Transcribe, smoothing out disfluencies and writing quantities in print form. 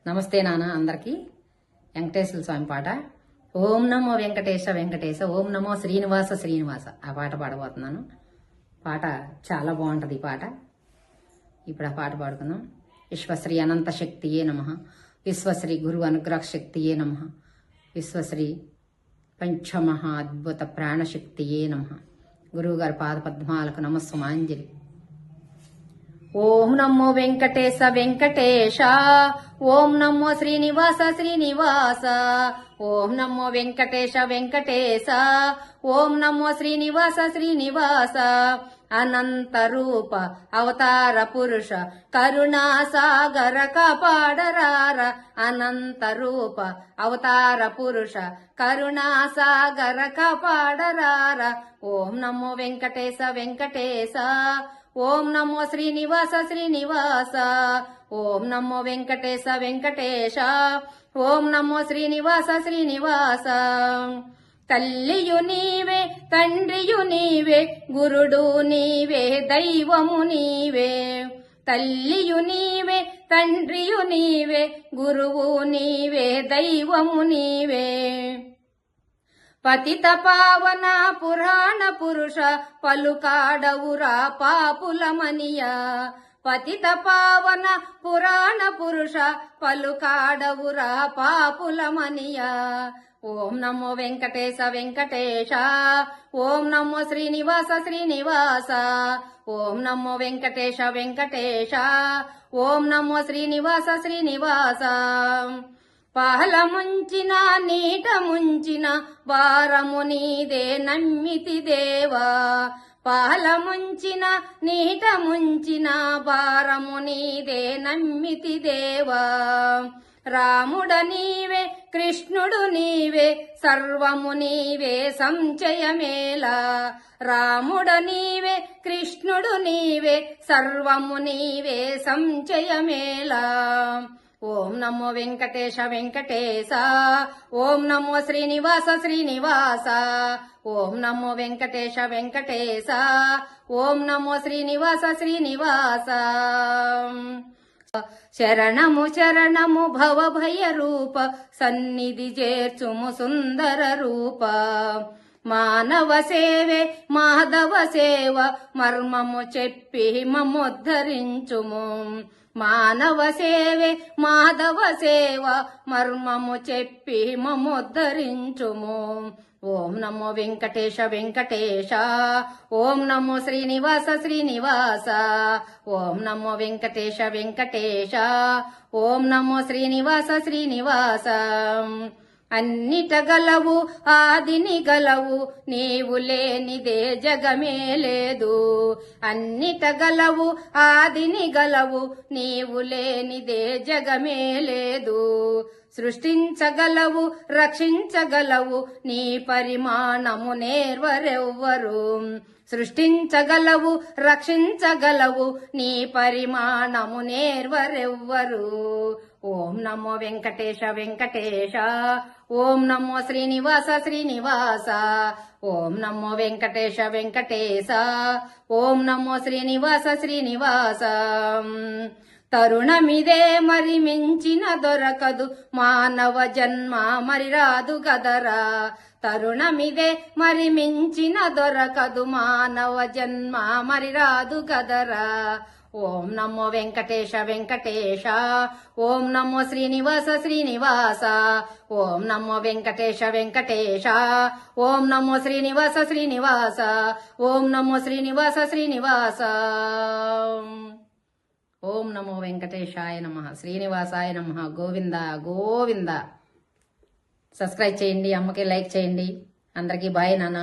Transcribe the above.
నమస్తే నాన్న అందరికీ. వెంకటేశ్వర స్వామి పాట. ఓం నమో వెంకటేశ వెంకటేశ, ఓం నమో శ్రీనివాస శ్రీనివాస. ఆ పాట పాడబోతున్నాను. పాట చాలా బాగుంటుంది. ఈ పాట ఇప్పుడు ఆ పాట పాడుకుందాం. విశ్వశ్రీ అనంత శక్తియే నమః, విశ్వశ్రీ గురు అనుగ్రహ శక్తియే నమః, విశ్వశ్రీ పంచమహా అద్భుత ప్రాణశక్తియే నమః. గురువుగారి పాద పద్మాలకు నమస్సుమాంజలి. ఓం నమో వెంకటేశ వెంకటేశ, ఓం నమో శ్రీనివాస శ్రీనివాస, ఓం నమో వెంకటేశ వెంకటేశ, ఓం నమో శ్రీనివాస శ్రీనివాస. అనంత రూప అవతార పురుష కరుణా సాగర కాపాడరార, అనంత రూప అవతార పురుష కరుణా సాగర కాపాడరార. ఓం నమో వెంకటేశ వెంకటేశ, ఓం నమో శ్రీనివాస శ్రీనివాస, ఓం నమో వెంకటేశ వెంకటేశ, ఓం నమో శ్రీనివాస శ్రీనివాస. తల్లియు నీవే తండ్రియు నీవే గురుడు నీవే దైవము నీవే, తల్లియు నీవే తండ్రియు నీవే గురువు నీవే దైవము నీవే. పతిత పావన పురాణ పురుష పలుకాడవురా పాపులమనియా, పతిత పావన పురాణ పురుష పలుకాడవురా పాపులమనియా. ఓం నమో వెంకటేశ వెంకటేశ, ఓం నమో శ్రీనివాస శ్రీనివాస, ఓం నమో వెంకటేశ వెంకటేశ, ఓం నమో శ్రీనివాస శ్రీనివాస. పాల ముంచిన నీట ముంచిన వారము నీదే నమ్మితి దేవా, పాల ముంచిన నీట ముంచిన వారము నీదే నమ్మితి దేవా. రాముడ నీవే కృష్ణుడు నీవే సర్వము నీవే సంచయమేలా, రాముడ నీవే కృష్ణుడు నీవే సర్వము నీవే సంచయమేలా. ఓం నమో వెంకటేశ వెంకటేశ, ఓం నమో శ్రీనివాస శ్రీనివాస, ఓం నమో వెంకటేశ వెంకటేశ, ఓం నమో శ్రీనివాస శ్రీనివాస. శరణము శరణము భవ భయ రూప సన్నిధి చేర్చుము సుందర రూప. మానవ సేవే మాధవ సేవ మర్మము చెప్పి మమ్మోద్ధరించుము, మానవ సేవే మాధవ సేవ మర్మము చెప్పి మమ్మోద్ధరించుము. ఓం నమో వెంకటేశ వెంకటేశ, ఓం నమో శ్రీనివాస శ్రీనివాస, ఓం నమో వెంకటేశ వెంకటేశ, ఓం నమో శ్రీనివాస శ్రీనివాస. అన్నిట గలవు ఆదిని గలవు నీవు లేనిదే జగమే లేదు, అన్నిట గలవు ఆదిని గలవు నీవు లేనిదే జగమే లేదు. సృష్టించగలవు రక్షించగలవు నీ పరిమాణము నేర్వరెవ్వరు, సృష్టించగలవు రక్షించగలవు నీ పరిమాణము నేర్వరెవ్వరు. ఓం నమో వెంకటేశ వెంకటేశ, ఓం నమో శ్రీనివాస శ్రీనివాస, ఓం నమో వెంకటేశ వెంకటేశ, ఓం నమో శ్రీనివాస శ్రీనివాస. తరుణమిదే మరి మించిన దొరకదు మానవ జన్మ మరి రాదు గదరా, తరుణమిదే మరి మించిన దొరకదు మానవ జన్మ మరి రాదు గదరా. ఓం నమో వెంకటేశ వెంకటేశ, ఓం నమో శ్రీనివాస శ్రీనివాస, ఓం నమో వెంకటేశ వెంకటేశ, ఓం నమో శ్రీనివాస శ్రీనివాస, ఓం నమో శ్రీనివాస శ్రీనివాస. ఓం నమో వెంకటేశాయ నమః, శ్రీనివాసాయ నమః. గోవింద గోవింద. సబ్స్క్రైబ్ చేయండి, అమ్మకి లైక్ చేయండి. అందరికీ బాయ్ నాన్న.